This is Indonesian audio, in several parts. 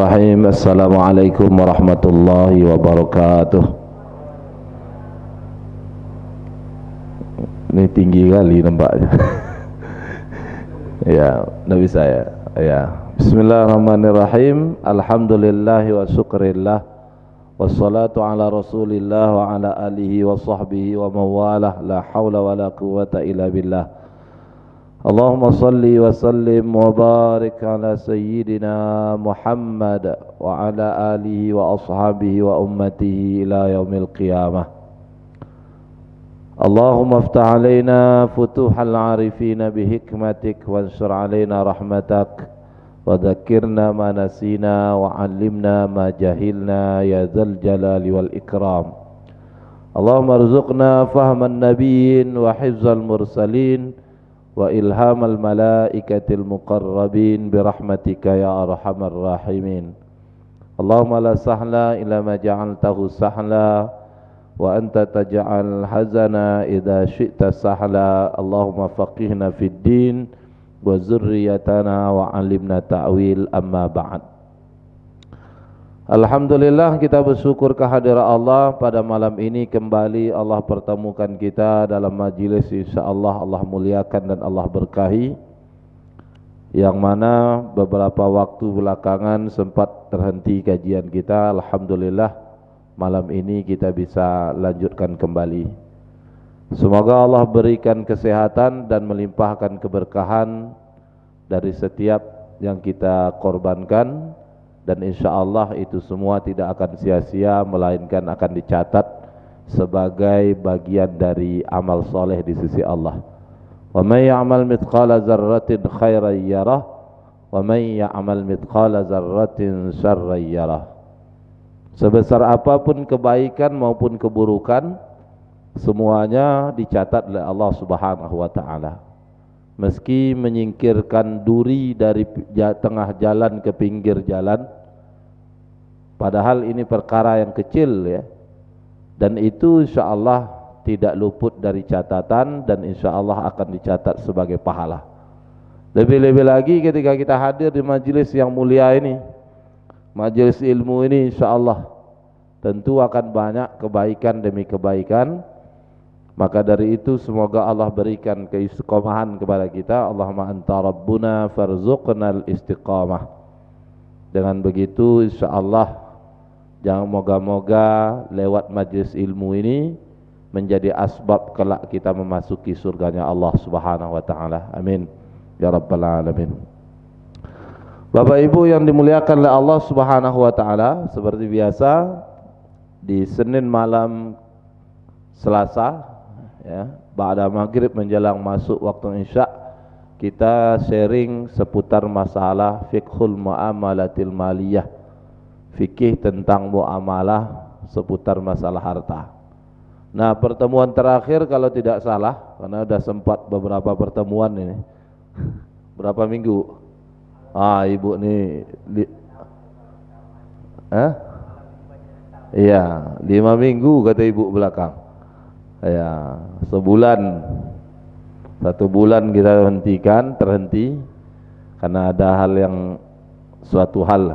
Bismillahirrahmanirrahim. Assalamualaikum warahmatullahi wabarakatuh. Ini tinggi kali nampaknya. Ya, Nabi saya. Ya. Bismillahirrahmanirrahim. Alhamdulillahi wa syukrillah. Wassalatu ala Rasulillah wa ala alihi wa sahbihi wa mawalah. La haula wa la quwwata illa billah. Allahumma salli wa sallim wa barik ala sayyidina Muhammad wa ala alihi wa ashabihi wa ummatihi ila yaumil qiyamah. Allahumma aftah alaina futuhal arifina bihikmatik wa ansur alaina rahmatak wa dhakkirna ma nasina wa allimna ma jahilna ya dzal jalali wal ikram. Allahumma arzuqna fahman nabiyyin wa hifzal mursalin wa ilhamal malaikatil muqarrabin birahmatika ya arhamar rahimin. Allahumma la sahla illa ma ja'altahu sahla wa anta taj'al hazana idza syi'ta sahla. Allahumma faqihna fid din wa zurriyatana wa 'allimna ta'wil, amma ba'd. Alhamdulillah, kita bersyukur kehadirat Allah pada malam ini. Kembali Allah pertemukan kita dalam majlis, insyaallah Allah muliakan dan Allah berkahi, yang mana beberapa waktu belakangan sempat terhenti kajian kita. Alhamdulillah, malam ini kita bisa lanjutkan kembali. Semoga Allah berikan kesehatan dan melimpahkan keberkahan dari setiap yang kita korbankan, dan insyaallah itu semua tidak akan sia-sia, melainkan akan dicatat sebagai bagian dari amal soleh di sisi Allah. Wa may ya'mal mithqala dzarratin khairan yarah wa may ya'mal mithqala dzarratin syarran yarah. Sebesar apapun kebaikan maupun keburukan, semuanya dicatat oleh Allah Subhanahu wa taala. Meski menyingkirkan duri dari tengah jalan ke pinggir jalan, padahal ini perkara yang kecil ya, dan itu insyaallah tidak luput dari catatan dan insyaallah akan dicatat sebagai pahala. Lebih-lebih lagi ketika kita hadir di majelis yang mulia ini, majelis ilmu ini, insyaallah tentu akan banyak kebaikan demi kebaikan. Maka dari itu semoga Allah berikan keistiqomahan kepada kita. Allahumma anta rabbuna farzuqnal istiqamah. Dengan begitu insyaallah, jangan moga-moga lewat majlis ilmu ini menjadi asbab kelak kita memasuki surganya Allah Subhanahu wa taala. Amin ya rabbal alamin. Bapak Ibu yang dimuliakan oleh Allah Subhanahu wa taala, seperti biasa di Senin malam Selasa ya, ba'da maghrib menjelang masuk waktu isya, kita sharing seputar masalah fiqhul muamalatil maliyah, fikih tentang muamalah seputar masalah harta. Nah, pertemuan terakhir kalau tidak salah, karena sudah sempat beberapa pertemuan ini, berapa minggu? Ibu nih iya, 5 minggu kata ibu belakang. Ya, sebulan, 1 bulan kita terhenti karena ada hal yang suatu hal.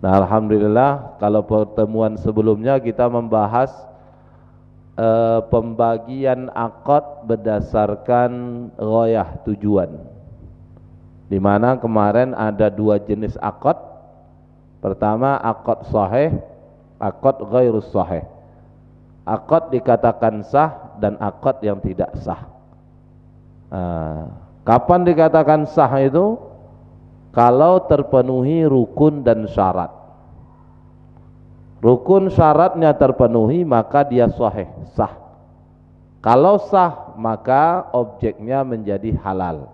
Nah, alhamdulillah, kalau pertemuan sebelumnya kita membahas pembagian akad berdasarkan ghayah, tujuan, di mana kemarin ada 2 jenis akad. Pertama akad sahih, akad ghairus sahih. Akad dikatakan sah dan akad yang tidak sah. Kapan dikatakan sah itu? Kalau terpenuhi rukun dan syarat. Rukun syaratnya terpenuhi maka dia sahih, sah. Kalau sah maka objeknya menjadi halal.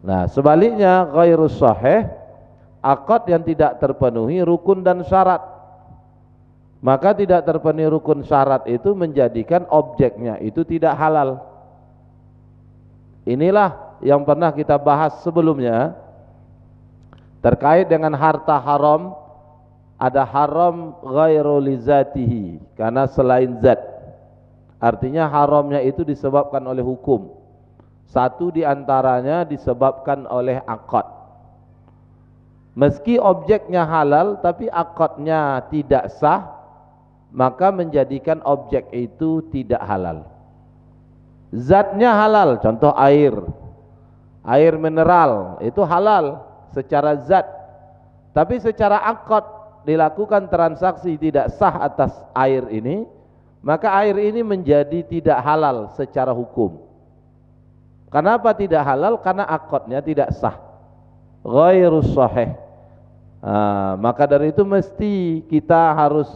Nah, sebaliknya ghairus sahih, akad yang tidak terpenuhi rukun dan syarat, maka tidak terpenuhi rukun syarat itu menjadikan objeknya itu tidak halal. Inilah yang pernah kita bahas sebelumnya terkait dengan harta haram. Ada haram ghairu li zatihi, karena selain zat. Artinya haramnya itu disebabkan oleh hukum. Satu di antaranya disebabkan oleh akad. Meski objeknya halal tapi akadnya tidak sah, maka menjadikan objek itu tidak halal. Zatnya halal, contoh air. Air mineral itu halal secara zat. Tapi secara akad dilakukan transaksi tidak sah atas air ini, maka air ini menjadi tidak halal secara hukum. Kenapa tidak halal? Karena akadnya tidak sah, ghairus sahih. Maka dari itu mesti kita harus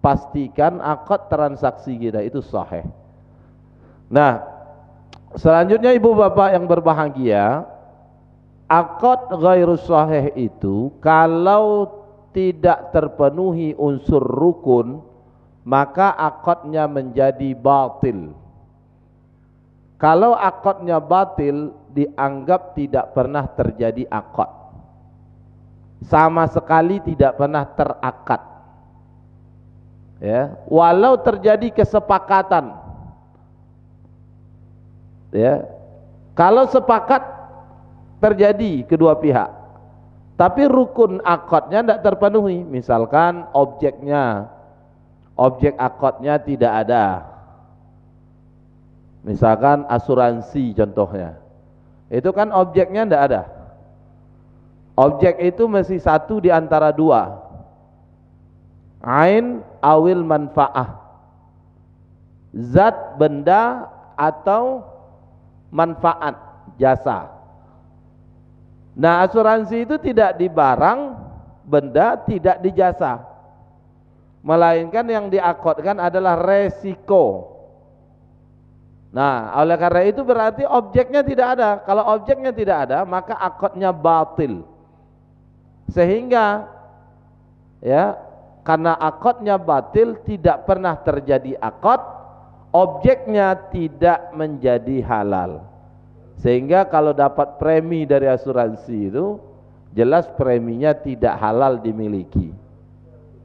pastikan akad transaksi kita itu sahih. Nah, selanjutnya ibu bapak yang berbahagia, akad ghairus sahih itu kalau tidak terpenuhi unsur rukun, maka akadnya menjadi batil. Kalau akadnya batil, dianggap tidak pernah terjadi akad, sama sekali tidak pernah terakad. Ya, walau terjadi kesepakatan, ya, kalau sepakat terjadi kedua pihak, tapi rukun akadnya tidak terpenuhi, misalkan objek akadnya tidak ada, misalkan asuransi contohnya, itu kan objeknya tidak ada. Objek itu mesti satu di antara dua, ain awil manfaah, zat benda atau manfaat jasa. Nah, asuransi itu tidak di barang, benda, tidak di jasa, melainkan yang diakadkan adalah resiko. Nah, oleh karena itu berarti objeknya tidak ada. Kalau objeknya tidak ada, maka akadnya batil. Sehingga ya, karena akadnya batil, tidak pernah terjadi akad, objeknya tidak menjadi halal. Sehingga kalau dapat premi dari asuransi itu jelas preminya tidak halal dimiliki.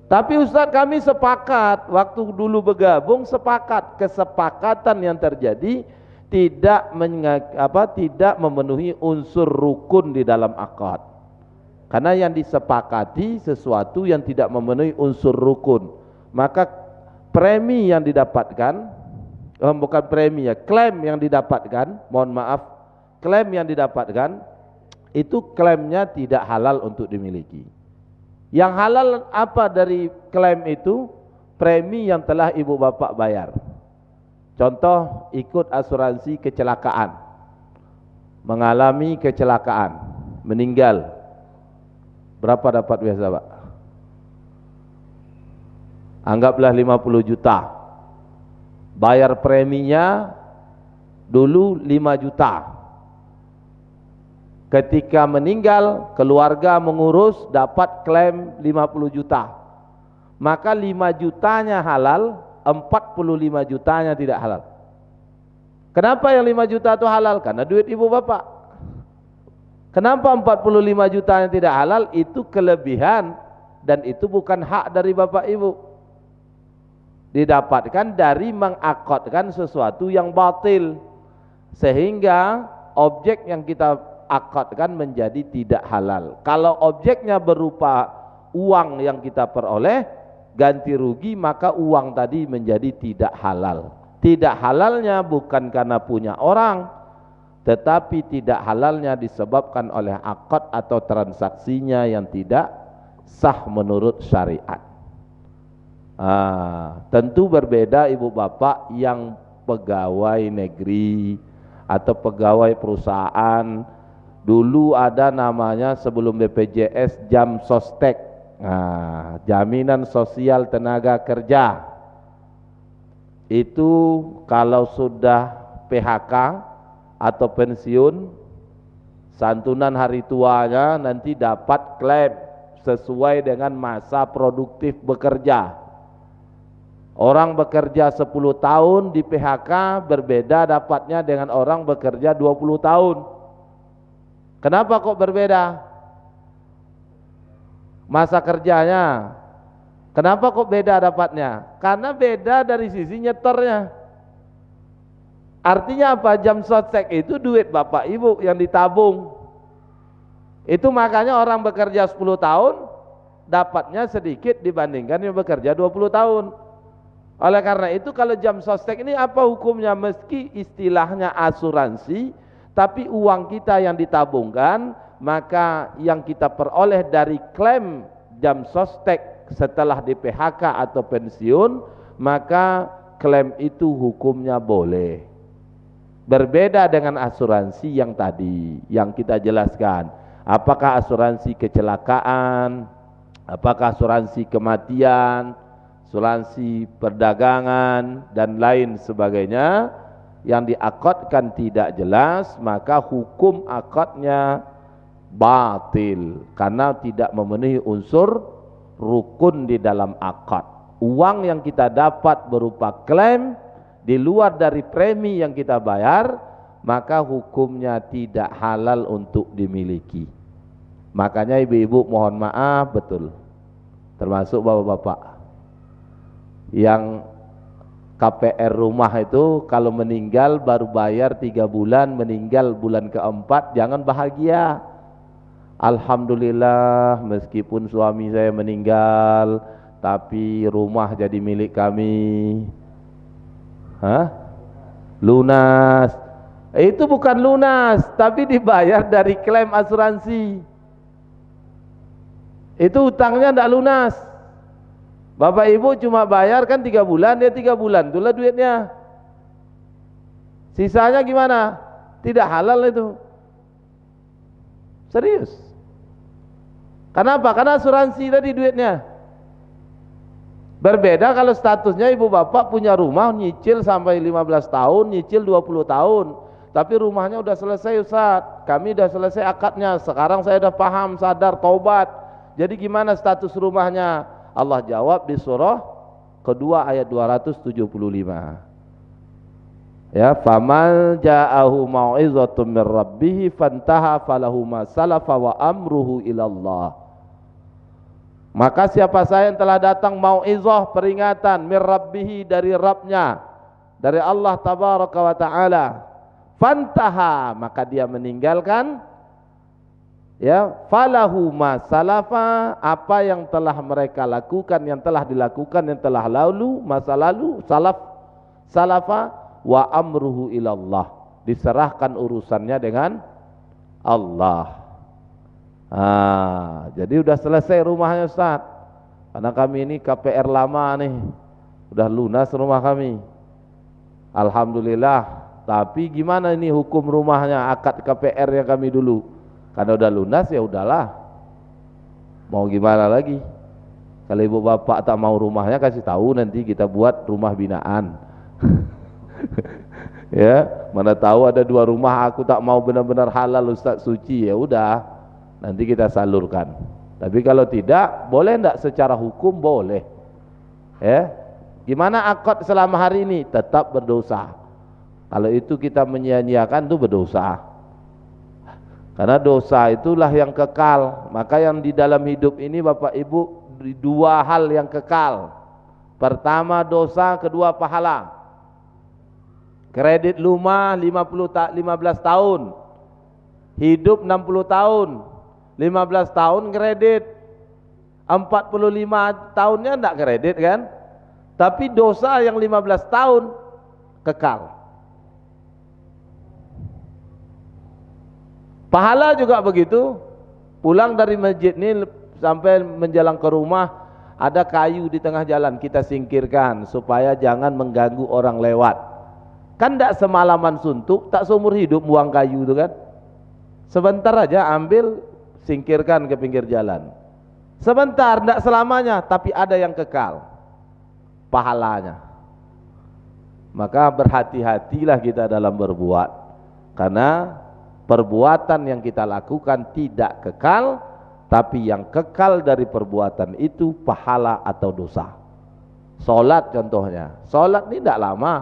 Tapi Ustaz, kami sepakat, waktu dulu bergabung sepakat, kesepakatan yang terjadi tidak memenuhi unsur rukun di dalam akad. Karena yang disepakati sesuatu yang tidak memenuhi unsur rukun, maka premi yang didapatkan, bukan premi ya, klaim yang didapatkan, mohon maaf, klaim yang didapatkan itu klaimnya tidak halal untuk dimiliki. Yang halal apa dari klaim itu? Premi yang telah ibu bapak bayar. Contoh, ikut asuransi kecelakaan, mengalami kecelakaan, meninggal, berapa dapat biasa Pak? Anggaplah 50 juta. Bayar preminya dulu 5 juta. Ketika meninggal, keluarga mengurus, dapat klaim 50 juta. Maka 5 jutanya halal, 45 jutanya tidak halal. Kenapa yang 5 juta itu halal? Karena duit ibu bapak. Kenapa 45 jutanya tidak halal? Itu kelebihan dan itu bukan hak dari bapak ibu. Didapatkan dari mengakadkan sesuatu yang batil, sehingga objek yang kita akadkan menjadi tidak halal. Kalau objeknya berupa uang yang kita peroleh, ganti rugi, maka uang tadi menjadi tidak halal. Tidak halalnya bukan karena punya orang, tetapi tidak halalnya disebabkan oleh akad atau transaksinya yang tidak sah menurut syariat. Tentu berbeda ibu bapak yang pegawai negeri atau pegawai perusahaan. Dulu ada namanya sebelum BPJS jam sostek, jaminan sosial tenaga kerja. Itu kalau sudah PHK atau pensiun, santunan hari tuanya nanti dapat klaim sesuai dengan masa produktif bekerja. Orang bekerja 10 tahun di PHK berbeda dapatnya dengan orang bekerja 20 tahun. Kenapa kok berbeda masa kerjanya? Kenapa kok beda dapatnya? Karena beda dari sisi nyetornya. Artinya apa? Jam sostek itu duit bapak ibu yang ditabung. Itu makanya orang bekerja 10 tahun dapatnya sedikit dibandingkan yang bekerja 20 tahun. Oleh karena itu kalau jam sostek ini apa hukumnya? Meski istilahnya asuransi, tapi uang kita yang ditabungkan, maka yang kita peroleh dari klaim jam sostek setelah di PHK atau pensiun, maka klaim itu hukumnya boleh. Berbeda dengan asuransi yang tadi yang kita jelaskan. Apakah asuransi kecelakaan, apakah asuransi kematian, asuransi perdagangan dan lain sebagainya yang diakadkan tidak jelas, maka hukum akadnya batil karena tidak memenuhi unsur rukun di dalam akad. Uang yang kita dapat berupa klaim di luar dari premi yang kita bayar, maka hukumnya tidak halal untuk dimiliki. Makanya ibu-ibu mohon maaf betul, termasuk bapak-bapak yang KPR rumah itu kalau meninggal baru bayar 3 bulan, meninggal bulan keempat, jangan bahagia. Alhamdulillah meskipun suami saya meninggal, tapi rumah jadi milik kami. Lunas. Itu bukan lunas, tapi dibayar dari klaim asuransi. Itu utangnya tidak lunas. Bapak ibu cuma bayar kan 3 bulan, dia 3 bulan itulah duitnya. Sisanya gimana? Tidak halal itu. Serius. Kenapa? Karena asuransi tadi duitnya. Berbeda kalau statusnya ibu bapak punya rumah nyicil sampai 15 tahun, nyicil 20 tahun. Tapi rumahnya udah selesai Ustaz, kami udah selesai akadnya, sekarang saya udah paham, sadar, taubat. Jadi gimana status rumahnya? Allah jawab di surah kedua ayat 275. Ya, faman ja'ahu mau'izatun mir rabbih fantaha falahu ma salafa wa amruhu ilallah. Maka siapa saja yang telah datang mau'izah peringatan mir rabbihi dari Rabbnya, dari Allah tabaraka wa ta'ala, fantaha maka dia meninggalkan, ya, falahu ma salafa apa yang telah mereka lakukan, yang telah dilakukan, yang telah lalu, masa lalu, salafa wa amruhu ilallah, diserahkan urusannya dengan Allah. Jadi udah selesai rumahnya Ustaz, karena kami ini KPR lama nih, udah lunas rumah kami, alhamdulillah. Tapi gimana ini hukum rumahnya, akad KPR yang kami dulu, karena udah lunas ya udahlah, mau gimana lagi. Kalau ibu bapak tak mau rumahnya, kasih tahu, nanti kita buat rumah binaan. Ya, mana tahu ada 2 rumah aku tak mau benar-benar halal Ustaz suci, ya udah nanti kita salurkan. Tapi kalau tidak, boleh enggak secara hukum? Boleh. Ya. Gimana akad selama hari ini? Tetap berdosa. Kalau itu kita menyia-nyiakan itu berdosa. Karena dosa itulah yang kekal. Maka yang di dalam hidup ini Bapak Ibu, 2 hal yang kekal. Pertama dosa, kedua pahala. Kredit rumah 15 tahun. Hidup 60 tahun. 15 tahun kredit, 45 tahunnya enggak kredit kan? Tapi dosa yang 15 tahun kekal. Pahala juga begitu. Pulang dari masjid ini sampai menjelang ke rumah, ada kayu di tengah jalan, kita singkirkan supaya jangan mengganggu orang lewat. Kan enggak semalaman suntuk, tak seumur hidup buang kayu itu kan? Sebentar aja ambil, singkirkan ke pinggir jalan. Sebentar, tidak selamanya, tapi ada yang kekal pahalanya. Maka berhati-hatilah kita dalam berbuat, karena perbuatan yang kita lakukan tidak kekal, tapi yang kekal dari perbuatan itu pahala atau dosa. Solat contohnya, solat ini tidak lama.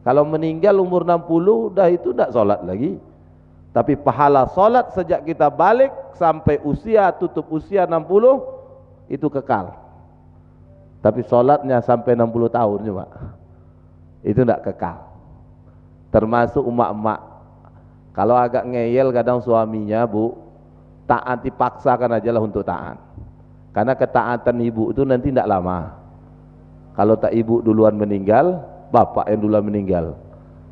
Kalau meninggal umur 60, dah itu tidak solat lagi. Tapi pahala solat sejak kita balik sampai usia, tutup usia 60, itu kekal. Tapi solatnya sampai 60 tahun cuma, itu tidak kekal. Termasuk emak-emak, kalau agak ngeyel kadang suaminya, Bu, taat dipaksakan aja lah untuk taat. Karena ketaatan ibu itu nanti tidak lama. Kalau tak ibu duluan meninggal, bapak yang duluan meninggal,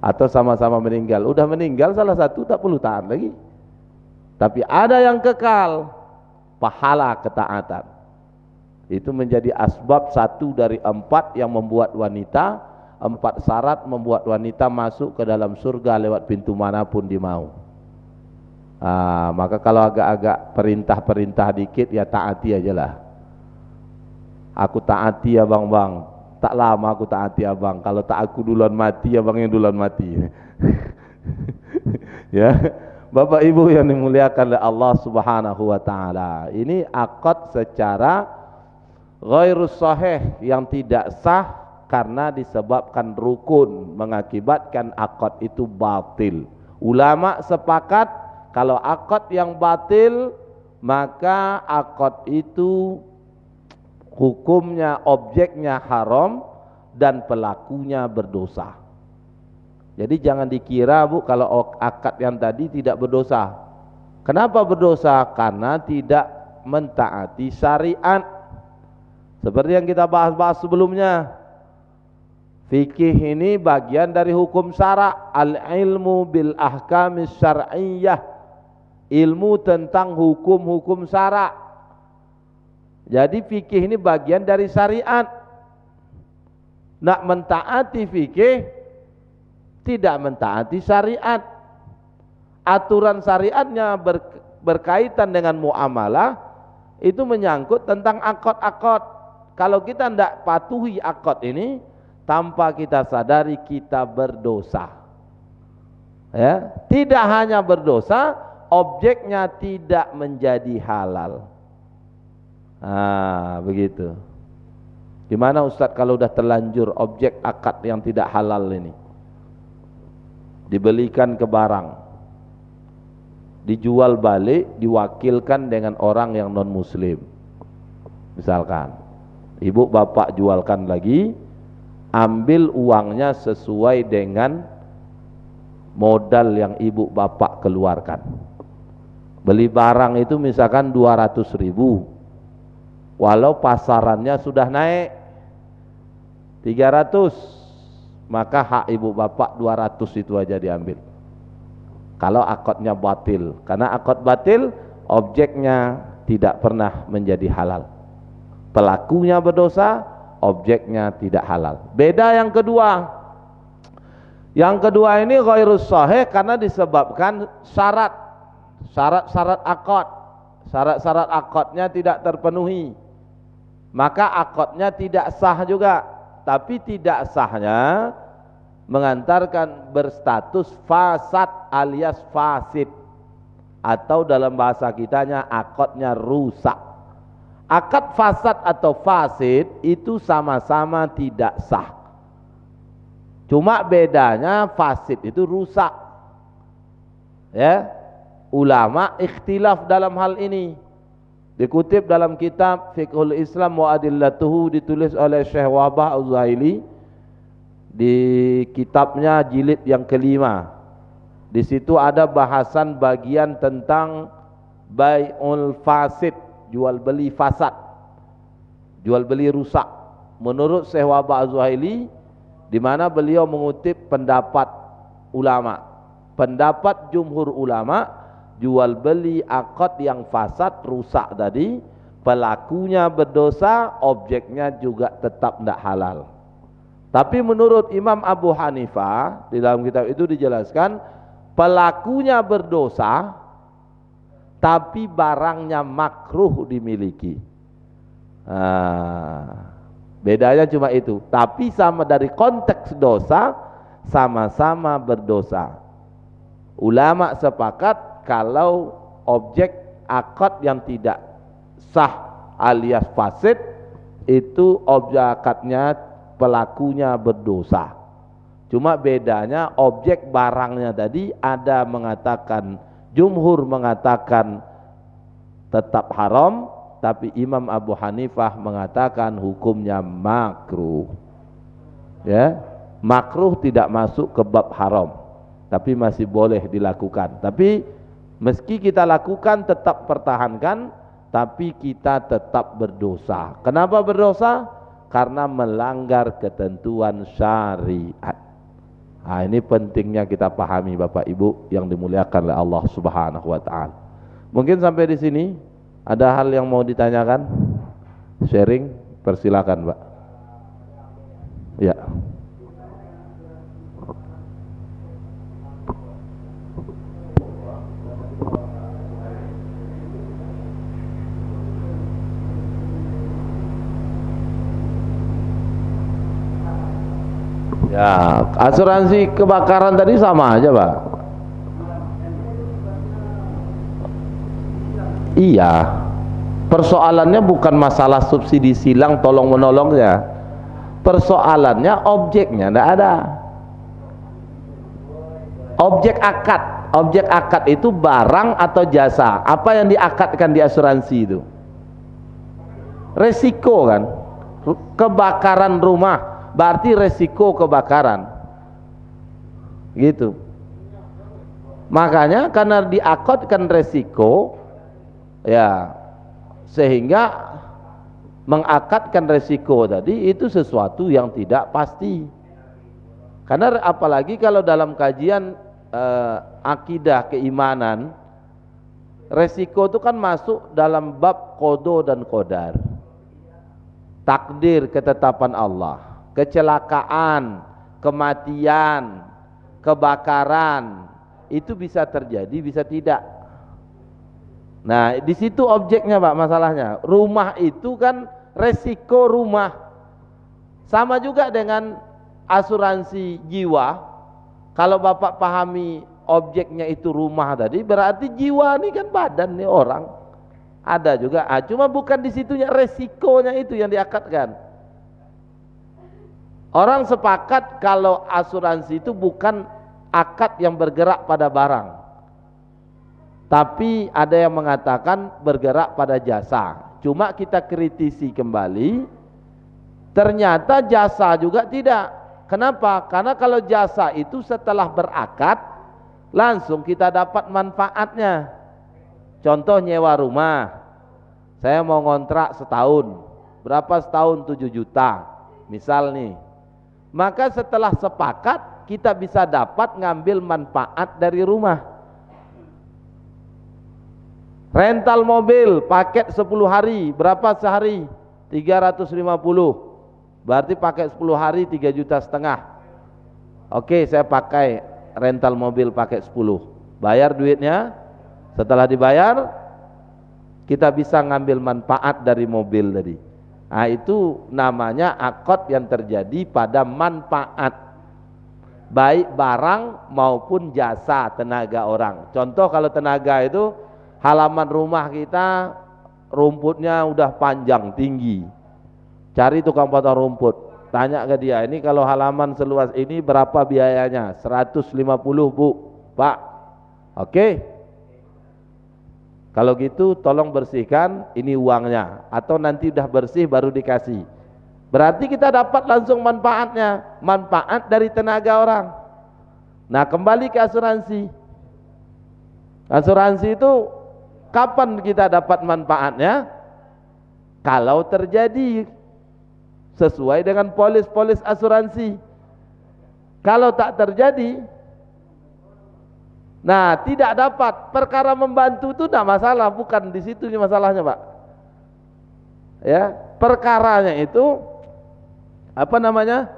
atau sama-sama meninggal, udah meninggal salah satu tak perlu taat lagi. Tapi ada yang kekal, pahala ketaatan. Itu menjadi asbab 1 dari 4 yang membuat wanita, 4 syarat membuat wanita masuk ke dalam surga lewat pintu manapun dia mau. Maka kalau agak-agak perintah-perintah dikit ya taati aja lah. Aku taati ya bang, tak lama aku taati abang. Kalau tak aku duluan mati, abang yang duluan mati. Ya, Bapak Ibu yang dimuliakan oleh Allah Subhanahu wa taala. Ini akad secara ghairus sahih, yang tidak sah karena disebabkan rukun, mengakibatkan akad itu batil. Ulama sepakat kalau akad yang batil, maka akad itu hukumnya, objeknya haram dan pelakunya berdosa. Jadi jangan dikira Bu kalau akad yang tadi tidak berdosa. Kenapa berdosa? Karena tidak mentaati syariat. Seperti yang kita bahas-bahas sebelumnya, fikih ini bagian dari hukum syara', al-ilmu bil ahkamis syar'iyyah, ilmu tentang hukum-hukum syara'. Jadi fikih ini bagian dari syariat. Nak mentaati fikih, tidak mentaati syariat. Aturan syariatnya berkaitan dengan muamalah, itu menyangkut tentang akad-akad. Kalau kita tidak patuhi akad ini, tanpa kita sadari kita berdosa. Ya, tidak hanya berdosa, objeknya tidak menjadi halal. Begitu. Gimana Ustadz kalau udah terlanjur objek akad yang tidak halal ini dibelikan ke barang, dijual balik, diwakilkan dengan orang yang non muslim, misalkan ibu bapak jualkan lagi, ambil uangnya sesuai dengan modal yang ibu bapak keluarkan. Beli barang itu misalkan 200.000, walau pasarannya sudah naik 300, maka hak ibu bapak 200 itu aja diambil. Kalau akadnya batil, karena akad batil objeknya tidak pernah menjadi halal, pelakunya berdosa, objeknya tidak halal. Beda yang kedua. Yang kedua ini ghairus sahih karena disebabkan syarat-syarat akad. Syarat-syarat akadnya tidak terpenuhi, maka akadnya tidak sah juga. Tapi tidak sahnya mengantarkan berstatus fasad alias fasid, atau dalam bahasa kitanya akadnya rusak. Akad fasad atau fasid itu sama-sama tidak sah. Cuma bedanya fasid itu rusak. Ya, ulama ikhtilaf dalam hal ini. Dikutip dalam kitab Fiqhul Islam wa Adillatuhu, ditulis oleh Syekh Wahbah Az-Zuhaili di kitabnya jilid yang kelima. Di situ ada bahasan bagian tentang bai'ul fasid, jual beli fasad, jual beli rusak. Menurut Syekh Wahbah Az-Zuhaili, di mana beliau mengutip pendapat ulama, pendapat jumhur ulama, jual beli akad yang fasad rusak tadi, pelakunya berdosa, objeknya juga tetap tidak halal. Tapi menurut Imam Abu Hanifah, di dalam kitab itu dijelaskan pelakunya berdosa tapi barangnya makruh dimiliki. Bedanya cuma itu. Tapi sama dari konteks dosa, sama-sama berdosa. Ulama sepakat kalau objek akad yang tidak sah alias fasid itu objek akadnya, pelakunya berdosa. Cuma bedanya objek barangnya tadi, ada mengatakan, jumhur mengatakan tetap haram, tapi Imam Abu Hanifah mengatakan hukumnya makruh. Ya, makruh tidak masuk ke bab haram, tapi masih boleh dilakukan. Tapi Meski kita lakukan tetap pertahankan, tapi kita tetap berdosa. Kenapa berdosa? Karena melanggar ketentuan syariat. Nah, ini pentingnya kita pahami Bapak Ibu yang dimuliakan oleh Allah Subhanahu wa taala. Mungkin sampai di sini ada hal yang mau ditanyakan? Sharing, persilakan, Pak. Ya. Ya, asuransi kebakaran tadi sama aja, Pak. Iya. Persoalannya bukan masalah subsidi silang tolong menolongnya. Persoalannya objeknya enggak ada. Objek akad. Objek akad itu barang atau jasa. Apa yang diakadkan di asuransi itu? Resiko kan? Kebakaran rumah berarti resiko kebakaran, gitu. Makanya karena diakadkan resiko, ya, sehingga mengakadkan resiko tadi itu sesuatu yang tidak pasti. Karena apalagi kalau dalam kajian akidah keimanan, resiko itu kan masuk dalam bab qada dan qadar, takdir ketetapan Allah. Kecelakaan, kematian, kebakaran itu bisa terjadi, bisa tidak. Nah, di situ objeknya, Pak, masalahnya. Rumah itu kan resiko rumah. Sama juga dengan asuransi jiwa. Kalau Bapak pahami objeknya itu rumah tadi, berarti jiwa ini kan badan nih orang. Ada juga, cuma bukan di situnya resikonya itu yang diakadkan. Orang sepakat kalau asuransi itu bukan akad yang bergerak pada barang, tapi ada yang mengatakan bergerak pada jasa. Cuma kita kritisi kembali, ternyata jasa juga tidak. Kenapa? Karena kalau jasa itu setelah berakad langsung kita dapat manfaatnya. Contoh nyewa rumah, saya mau ngontrak setahun, berapa setahun? 7 juta misal nih. Maka setelah sepakat kita bisa dapat ngambil manfaat dari rumah. Rental mobil paket 10 hari, berapa sehari? 350. Berarti pakai 10 hari 3,5 juta. Oke, saya pakai rental mobil pakai 10. Bayar duitnya. Setelah dibayar, kita bisa ngambil manfaat dari mobil tadi. Nah, itu namanya akad yang terjadi pada manfaat, baik barang maupun jasa tenaga orang. Contoh kalau tenaga itu, halaman rumah kita rumputnya udah panjang tinggi, cari tukang potong rumput, tanya ke dia, ini kalau halaman seluas ini berapa biayanya? 150, Bu, Pak. Oke, kalau gitu tolong bersihkan, ini uangnya, atau nanti udah bersih baru dikasih. Berarti kita dapat langsung manfaatnya, manfaat dari tenaga orang. Nah, kembali ke asuransi. Asuransi itu kapan kita dapat manfaatnya? Kalau terjadi sesuai dengan polis-polis asuransi. Kalau tak terjadi, nah, tidak dapat. Perkara membantu itu tidak masalah, bukan di situ masalahnya, Pak. Ya, perkaranya itu apa namanya?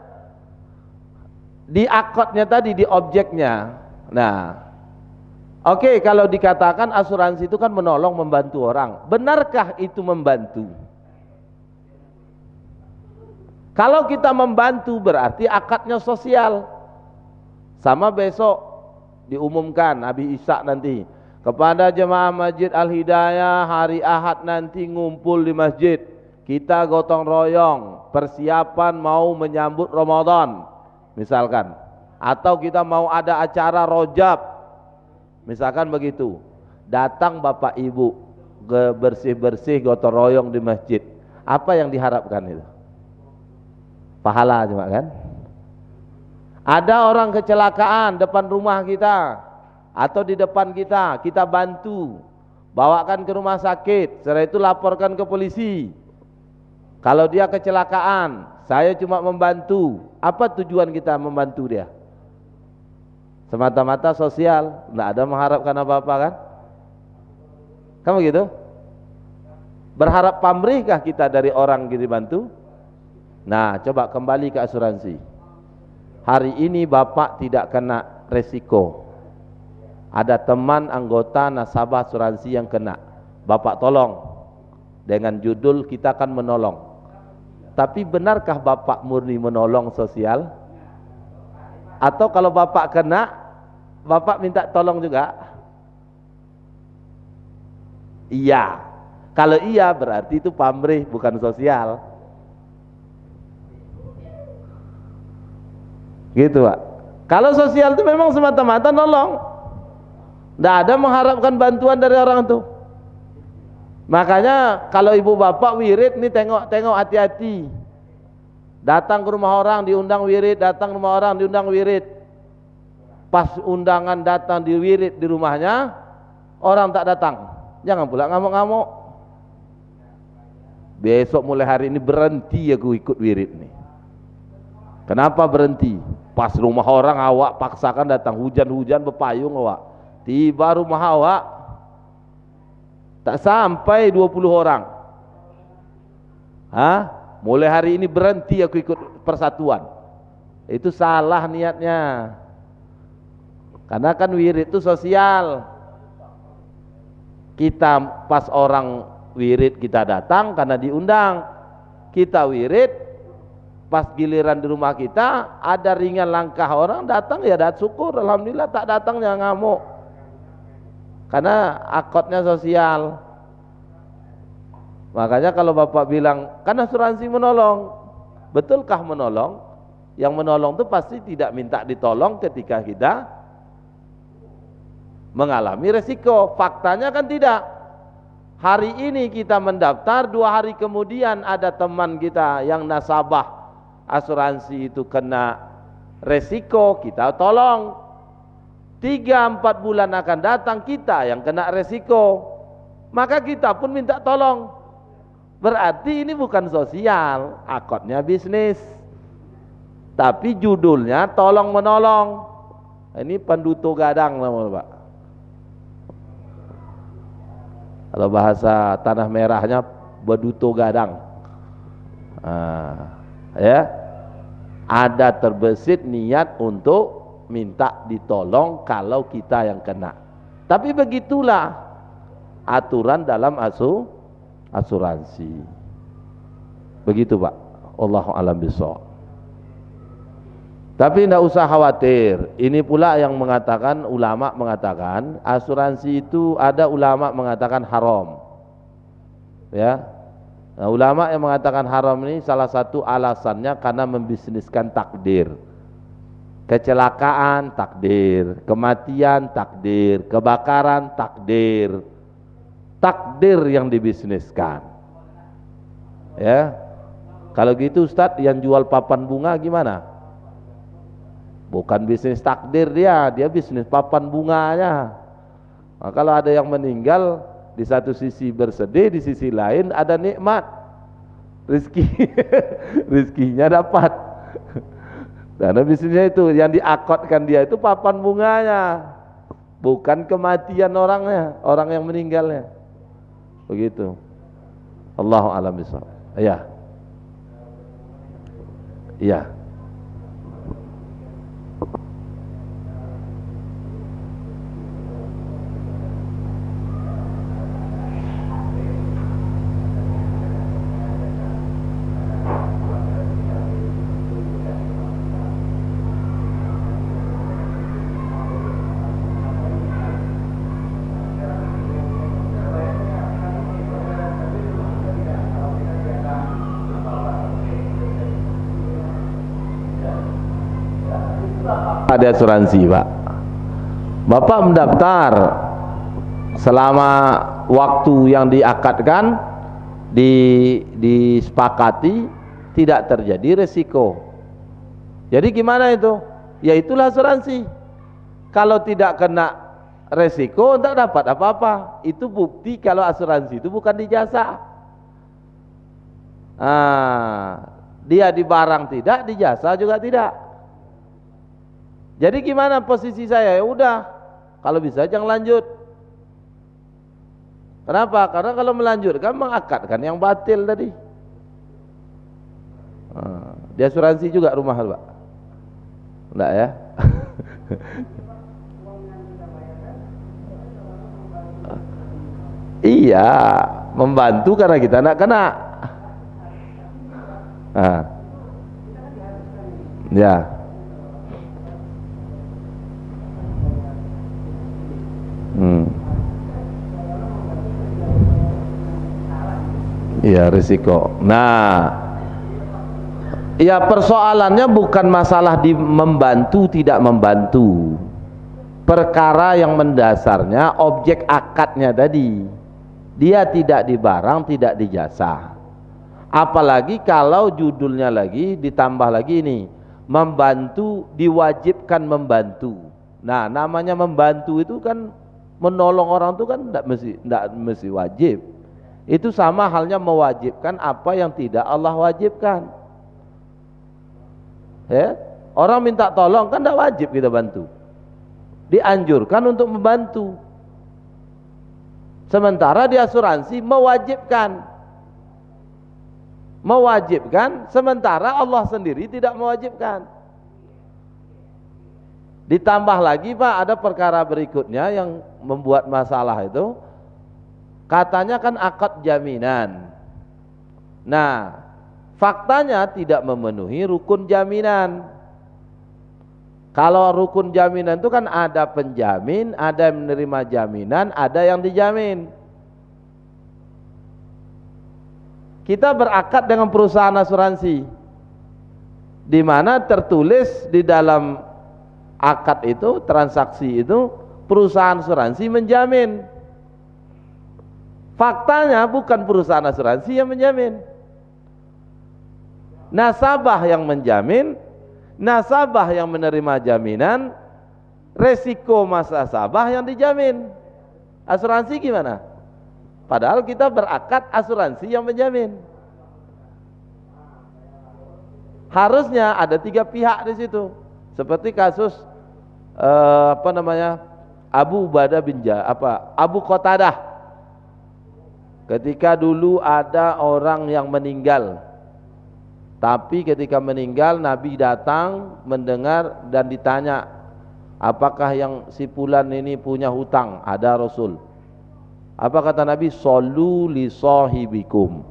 Di akadnya tadi, di objeknya. Nah, oke, kalau dikatakan asuransi itu kan menolong, membantu orang. Benarkah itu membantu? Kalau kita membantu berarti akadnya sosial. Sama besok diumumkan Nabi Isa nanti kepada jemaah Masjid Al-Hidayah hari Ahad nanti ngumpul di masjid, kita gotong royong persiapan mau menyambut Ramadan misalkan, atau kita mau ada acara Rojab misalkan begitu, datang Bapak Ibu bersih-bersih gotong royong di masjid, apa yang diharapkan itu? Pahala cuma kan? Ada orang kecelakaan depan rumah kita, atau di depan kita, kita bantu, bawakan ke rumah sakit, setelah itu laporkan ke polisi. Kalau dia kecelakaan, saya cuma membantu. Apa tujuan kita membantu dia? Semata-mata sosial, tidak ada mengharapkan apa-apa kan? Kamu gitu? Berharap pamrihkah kita dari orang yang dibantu? Nah, coba kembali ke asuransi. Hari ini Bapak tidak kena resiko. Ada teman anggota nasabah asuransi yang kena. Bapak tolong. Dengan judul kita akan menolong. Tapi benarkah Bapak murni menolong sosial? Atau kalau Bapak kena, Bapak minta tolong juga? Iya. Kalau iya berarti itu pamrih, bukan sosial. Gitu Pak. Kalau sosial itu memang semata-mata nolong, tidak ada mengharapkan bantuan dari orang itu. Makanya kalau ibu bapak wirid nih, tengok-tengok, hati-hati. Datang ke rumah orang diundang wirid, datang ke rumah orang diundang wirid. Pas undangan datang di wirid di rumahnya, orang tak datang. Jangan pula ngamuk-ngamuk. Besok mulai hari ini berhenti aku ikut wirid nih. Kenapa berhenti? Pas rumah orang awak paksakan datang, hujan-hujan berpayung awak. Tiba rumah awak tak sampai 20 orang. Mulai hari ini berhenti aku ikut persatuan. Itu salah niatnya. Karena kan wirid itu sosial. Kita pas orang wirid kita datang karena diundang. Kita wirid, pas giliran di rumah kita ada ringan langkah orang datang ya syukur, alhamdulillah. Tak datang jangan ngamuk, karena akadnya sosial. Makanya kalau bapak bilang kan asuransi menolong, betulkah menolong? Yang menolong itu pasti tidak minta ditolong ketika kita mengalami resiko. Faktanya kan tidak. Hari ini kita mendaftar, 2 hari kemudian ada teman kita yang nasabah asuransi itu kena resiko, kita tolong. 3-4 bulan akan datang kita yang kena resiko, maka kita pun minta tolong. Berarti ini bukan sosial, akadnya bisnis, tapi judulnya tolong menolong. Ini penduto gadang namanya Pak. Kalau bahasa tanah merahnya beduto gadang. Ya, ada terbesit niat untuk minta ditolong kalau kita yang kena. Tapi begitulah aturan dalam asuransi. Begitu Pak. Allahu a'lam bishawab. Tapi tidak usah khawatir. Ini pula yang mengatakan, ulama mengatakan asuransi itu, ada ulama mengatakan haram. Ya. Nah, ulama yang mengatakan haram ini salah satu alasannya karena membisniskan takdir. Kecelakaan takdir, kematian takdir, kebakaran takdir. Takdir yang dibisniskan. Ya. Kalau gitu Ustadz, yang jual papan bunga gimana? Bukan bisnis takdir dia bisnis papan bunganya. Nah, kalau ada yang meninggal, di satu sisi bersedih, di sisi lain ada nikmat, rizkinya dapat. Karena bisnisnya itu yang diakotkan dia itu papan bunganya, bukan kematian orangnya, orang yang meninggalnya. Begitu. Allahu a'lam bishawab. Iya. Iya. Ada asuransi Pak. Bapak mendaftar, selama waktu yang diakadkan disepakati tidak terjadi resiko. Jadi gimana itu? Ya itulah asuransi. Kalau tidak kena resiko tidak dapat apa-apa. Itu bukti kalau asuransi itu bukan di jasa. Dia di barang tidak, di jasa juga tidak. Jadi gimana posisi saya? Ya udah, kalau bisa jangan lanjut. Kenapa? Karena kalau melanjutkan mengakadkan yang batil tadi. Di asuransi juga rumah, Pak? Enggak ya? Iya, membantu karena kita nak kena. Ya. Iya, risiko. Nah, ya persoalannya bukan masalah di membantu tidak membantu. Perkara yang mendasarnya objek akadnya tadi. Dia tidak di barang, tidak di jasa. Apalagi kalau judulnya lagi ditambah lagi ini, membantu, diwajibkan membantu. Nah, namanya membantu itu kan menolong orang itu kan tidak mesti wajib. Itu sama halnya mewajibkan apa yang tidak Allah wajibkan. Ya, orang minta tolong kan tidak wajib kita bantu. Dianjurkan untuk membantu. Sementara di asuransi mewajibkan. Mewajibkan, sementara Allah sendiri tidak mewajibkan. Ditambah lagi Pak, ada perkara berikutnya yang membuat masalah itu. Katanya kan akad jaminan. Nah, faktanya tidak memenuhi rukun jaminan. Kalau rukun jaminan itu kan ada penjamin, ada yang menerima jaminan, ada yang dijamin. Kita berakad dengan perusahaan asuransi, di mana tertulis di dalam akad itu, transaksi itu, perusahaan asuransi menjamin. Faktanya bukan perusahaan asuransi yang menjamin, nasabah yang menjamin, nasabah yang menerima jaminan, resiko nasabah yang dijamin. Asuransi gimana? Padahal kita berakad asuransi yang menjamin. Harusnya ada 3 pihak di situ. Seperti kasus Abu Ubadah bin Abu Qatadah. Ketika dulu ada orang yang meninggal, tapi ketika meninggal Nabi datang mendengar dan ditanya, apakah yang si fulan ini punya hutang? Ada Rasul. Apa kata Nabi? Shollu li sahibikum.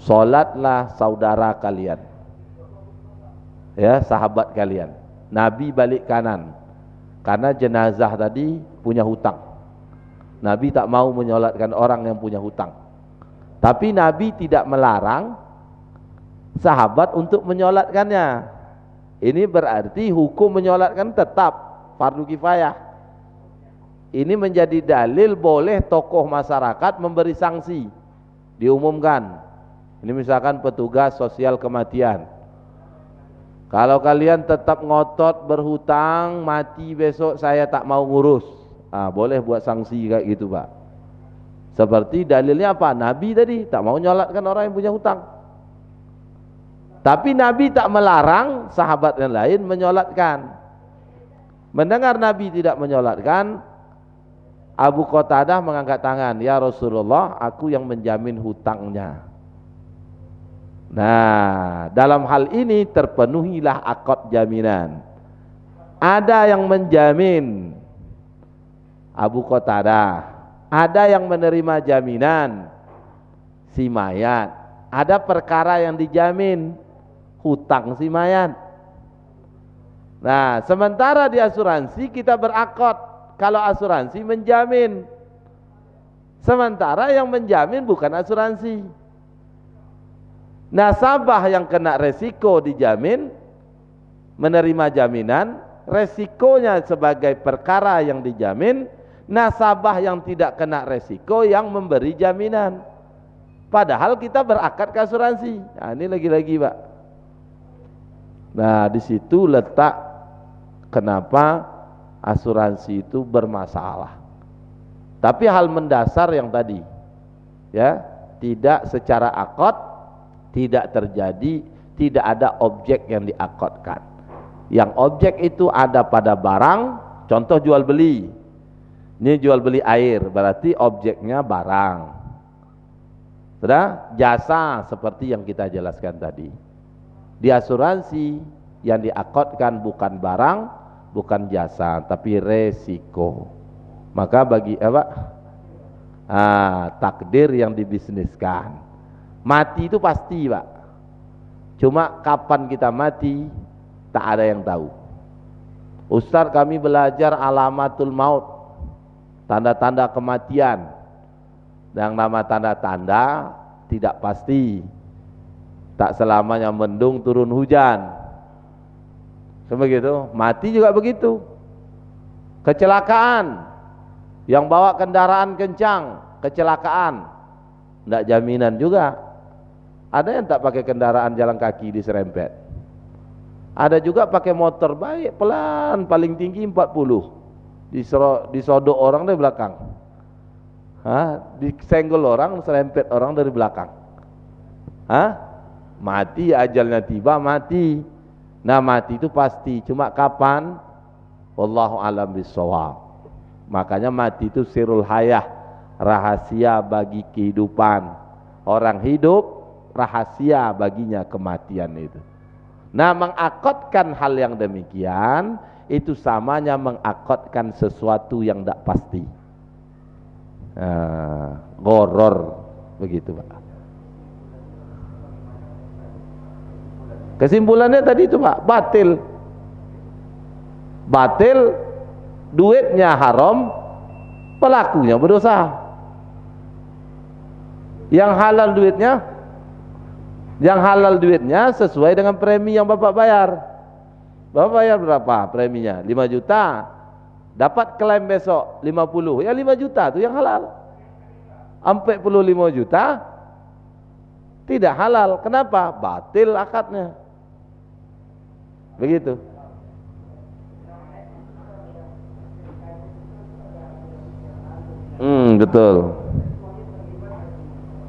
Salatlah saudara kalian, ya, sahabat kalian. Nabi balik kanan karena jenazah tadi punya hutang. Nabi tak mau menyolatkan orang yang punya hutang. Tapi Nabi tidak melarang sahabat untuk menyolatkannya. Ini berarti hukum menyolatkan tetap fardu kifayah. Ini menjadi dalil boleh tokoh masyarakat memberi sanksi, diumumkan. Ini misalkan petugas sosial kematian. Kalau kalian tetap ngotot berhutang, mati besok saya tak mau ngurus. Boleh buat sanksi kayak gitu Pak. Seperti dalilnya apa? Nabi tadi tak mau nyolatkan orang yang punya hutang. Tapi Nabi tak melarang sahabat yang lain menyolatkan. Mendengar Nabi tidak menyolatkan, Abu Qatadah mengangkat tangan, ya Rasulullah, aku yang menjamin hutangnya. Nah, dalam hal ini terpenuhilah akad jaminan. Ada yang menjamin, Abu Qatadah, ada yang menerima jaminan, si mayat, ada perkara yang dijamin, hutang si mayat. Nah, sementara di asuransi kita berakad, kalau asuransi menjamin, sementara yang menjamin bukan asuransi. Nasabah yang kena resiko dijamin, menerima jaminan, resikonya sebagai perkara yang dijamin. Nasabah yang tidak kena resiko yang memberi jaminan. Padahal kita berakad ke asuransi. Nah, ini lagi-lagi Pak. Nah, di situ letak kenapa asuransi itu bermasalah. Tapi hal mendasar yang tadi, ya, tidak secara akad, tidak terjadi, tidak ada objek yang diakadkan. Yang objek itu ada pada barang, contoh jual beli. Ini jual beli air, berarti objeknya barang. Sudah, jasa seperti yang kita jelaskan tadi. Di asuransi yang diakadkan bukan barang, bukan jasa, tapi resiko. Maka bagi takdir yang dibisniskan. Mati itu pasti, Pak. Cuma kapan kita mati tak ada yang tahu. Ustaz, kami belajar alamatul maut, tanda-tanda kematian. Yang nama tanda-tanda tidak pasti. Tak selamanya mendung turun hujan. Sebegitu, mati juga begitu. Kecelakaan, yang bawa kendaraan kencang, kecelakaan, tidak jaminan juga. Ada yang tak pakai kendaraan jalan kaki diserempet. Ada juga pakai motor baik, pelan, paling tinggi 40, disodok orang dari belakang, disenggol orang, serempet orang dari belakang. Mati, ajalnya tiba, mati. Nah, mati itu pasti, cuma kapan? Wallahu a'lam bishawab. Makanya mati itu sirul hayah, rahasia bagi kehidupan. Orang hidup, rahasia baginya kematian itu. Nah, mengakadkan hal yang demikian itu samanya mengakadkan sesuatu yang tidak pasti. Goror begitu, Pak. Kesimpulannya tadi itu, Pak, batil. Batil, duitnya haram, pelakunya berdosa. Yang halal duitnya sesuai dengan premi yang Bapak bayar. Bapak bayar berapa preminya? 5 juta. Dapat klaim besok 50. Ya 5 juta itu yang halal. 45 juta tidak halal. Kenapa? Batil akadnya. Begitu. Betul.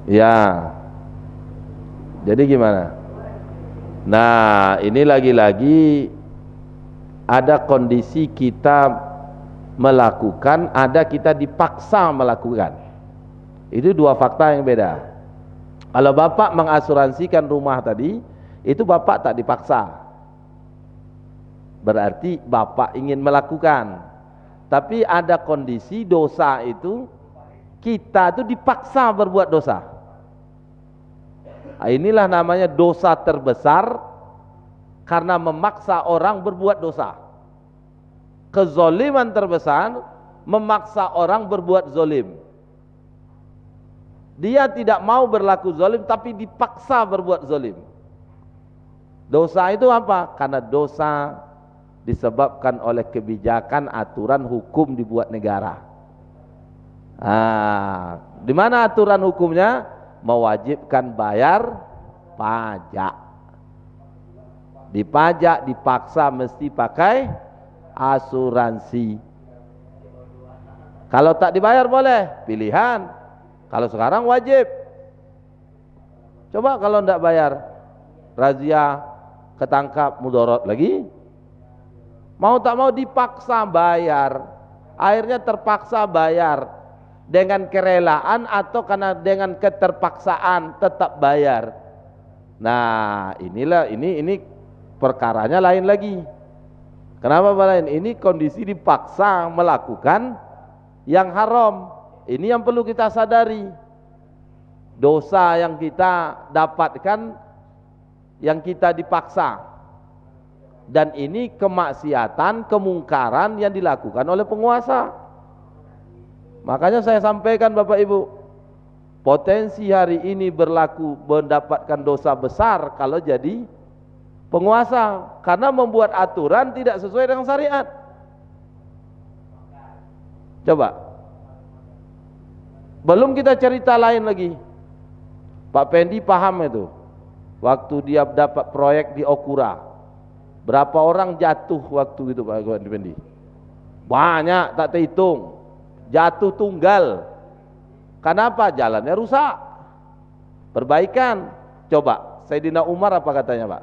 Ya. Jadi gimana? Nah, ini lagi-lagi ada kondisi kita melakukan, ada kita dipaksa melakukan. Itu dua fakta yang beda. Kalau Bapak mengasuransikan rumah tadi, itu Bapak tak dipaksa. Berarti Bapak ingin melakukan. Tapi ada kondisi dosa itu, kita itu dipaksa berbuat dosa. Inilah namanya dosa terbesar, karena memaksa orang berbuat dosa. Kezoliman terbesar, memaksa orang berbuat zolim. Dia tidak mau berlaku zolim, tapi dipaksa berbuat zolim. Dosa itu apa? Karena dosa disebabkan oleh kebijakan, aturan, hukum dibuat negara. Di mana aturan hukumnya? Mewajibkan bayar pajak. Dipajak, dipaksa mesti pakai asuransi. Kalau tak dibayar boleh, pilihan. Kalau sekarang wajib. Coba kalau tidak bayar, razia, ketangkap, mudorot lagi. Mau tak mau dipaksa bayar. Akhirnya terpaksa bayar. Dengan kerelaan atau karena dengan keterpaksaan tetap bayar. Nah, inilah ini perkaranya lain lagi. Kenapa lain? Ini kondisi dipaksa melakukan yang haram. Ini yang perlu kita sadari. Dosa yang kita dapatkan, yang kita dipaksa. Dan ini kemaksiatan, kemungkaran yang dilakukan oleh penguasa. Makanya saya sampaikan Bapak Ibu, potensi hari ini berlaku mendapatkan dosa besar kalau jadi penguasa, karena membuat aturan tidak sesuai dengan syariat. Coba, belum kita cerita lain lagi. Pak Pendi paham itu, waktu dia dapat proyek di Okura, berapa orang jatuh waktu itu Pak Pendi? banyak tak terhitung, jatuh tunggal. Kenapa? Jalannya rusak. Perbaikan. Coba Sayyidina Umar apa katanya, Pak?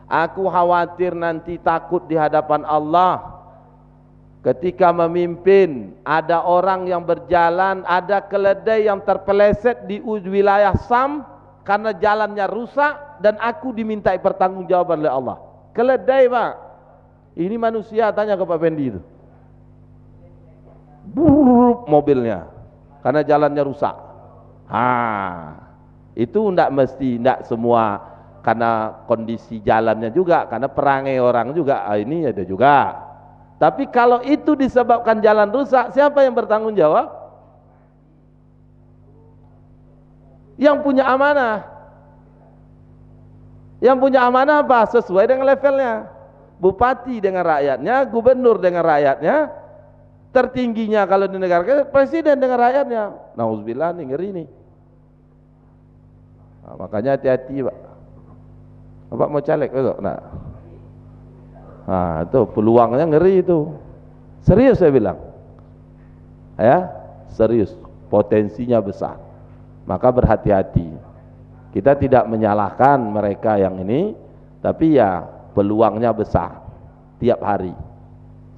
Aku khawatir nanti takut di hadapan Allah ketika memimpin, ada orang yang berjalan, ada keledai yang terpeleset di wilayah Sam karena jalannya rusak, dan aku dimintai pertanggungjawaban oleh Allah. Keledai, Pak. Ini manusia, tanya ke Pak Fendi itu. Buruk mobilnya karena jalannya rusak. Itu enggak mesti, enggak semua karena kondisi jalannya juga, karena perangai orang juga, ini ada juga. Tapi kalau itu disebabkan jalan rusak, siapa yang bertanggung jawab? Yang punya amanah. Yang punya amanah apa? Sesuai dengan levelnya. Bupati dengan rakyatnya, gubernur dengan rakyatnya, tertingginya kalau di negara kita presiden dengan rakyatnya. Nauzubillah, nih ngeri nih. Nah, makanya hati-hati, Pak. Bapak mau caleg besok? Nah, itu peluangnya ngeri itu. Serius saya bilang. Ya, serius. Potensinya besar. Maka berhati-hati. Kita tidak menyalahkan mereka yang ini, tapi ya peluangnya besar tiap hari.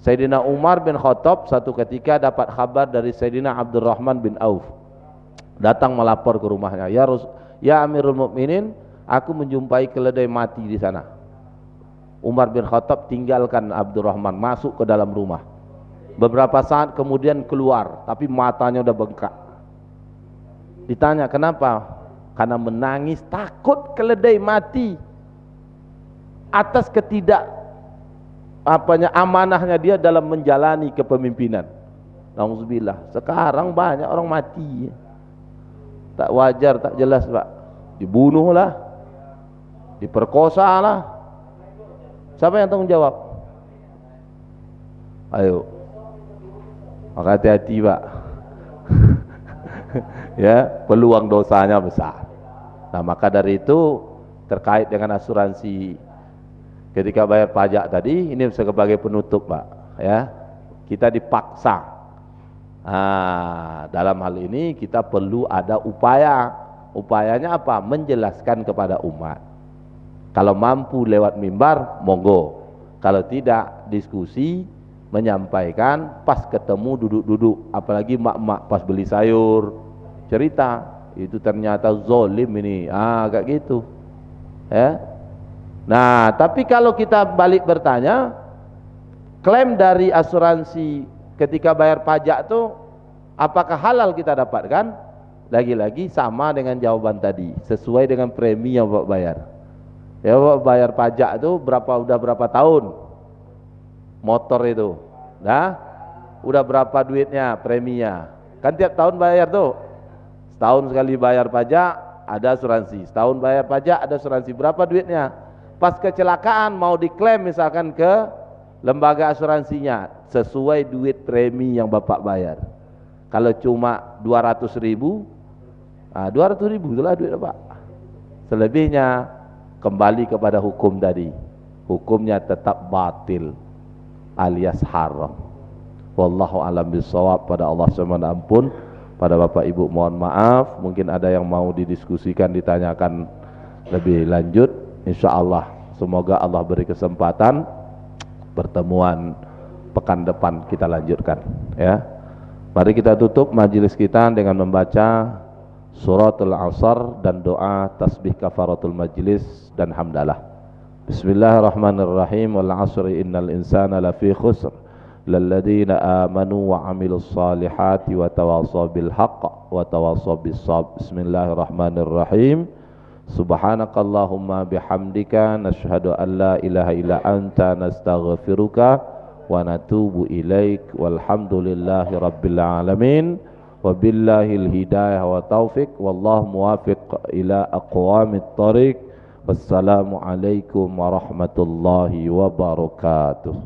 Sayyidina Umar bin Khattab satu ketika dapat kabar dari Sayyidina Abdurrahman bin Auf, datang melapor ke rumahnya, ya Amirul Mukminin, aku menjumpai keledai mati di sana. Umar bin Khattab tinggalkan Abdurrahman, masuk ke dalam rumah. Beberapa saat kemudian keluar, tapi matanya udah bengkak. Ditanya kenapa? Karena menangis takut keledai mati atas amanahnya dia dalam menjalani kepemimpinan. Nauzubillah. Sekarang banyak orang mati. Tak wajar, tak jelas, Pak. Dibunuh lah, diperkosa lah. Siapa yang tanggung jawab? Ayo. Maka hati-hati, Pak. Ya, peluang dosanya besar. Nah, maka dari itu terkait dengan asuransi ketika bayar pajak tadi, ini sebagai penutup, Pak, ya. Kita dipaksa. Dalam hal ini kita perlu ada upaya. Upayanya apa? Menjelaskan kepada umat. Kalau mampu lewat mimbar, monggo. Kalau tidak, diskusi, menyampaikan, pas ketemu duduk-duduk, apalagi mak-mak pas beli sayur, cerita, itu ternyata zolim ini, kayak gitu, ya. Nah, tapi kalau kita balik bertanya, klaim dari asuransi ketika bayar pajak itu apakah halal kita dapatkan? Lagi-lagi sama dengan jawaban tadi, sesuai dengan premi yang Bapak bayar. Ya, Bapak bayar pajak itu udah berapa tahun motor itu, nah udah berapa duitnya preminya, kan tiap tahun bayar tuh. Setahun sekali bayar pajak ada asuransi, setahun bayar pajak ada asuransi, berapa duitnya. Pas kecelakaan mau diklaim misalkan ke lembaga asuransinya, sesuai duit premi yang Bapak bayar. Kalau cuma 200.000, 200.000 itulah duit Bapak. Selebihnya kembali kepada hukum tadi, hukumnya tetap batil alias haram. Wallahu a'lam bishawab. Pada Allah SWT ampun. Pada Bapak Ibu mohon maaf, mungkin ada yang mau didiskusikan, ditanyakan lebih lanjut. InsyaAllah semoga Allah beri kesempatan, pertemuan pekan depan kita lanjutkan, ya. Mari kita tutup majelis kita dengan membaca suratul Asr dan doa tasbih kafaratul majlis dan hamdalah. Bismillahirrahmanirrahim. Wal 'asri innal insana lafi khusr lalladzina amanu wa 'amilus salihati wa tawasaw bil haqq wa tawasaw bis sabr. Bismillahirrahmanirrahim. Subhanakallahumma bihamdika nashhadu an la ilaha illa anta nastaghfiruka wa natubu ilaik. Walhamdulillahi rabbil alamin. Wabillahil hidayah wa taufiq. Wallahu muwafiq ila aqwamit thariq. Wassalamu alaikum warahmatullahi wabarakatuh.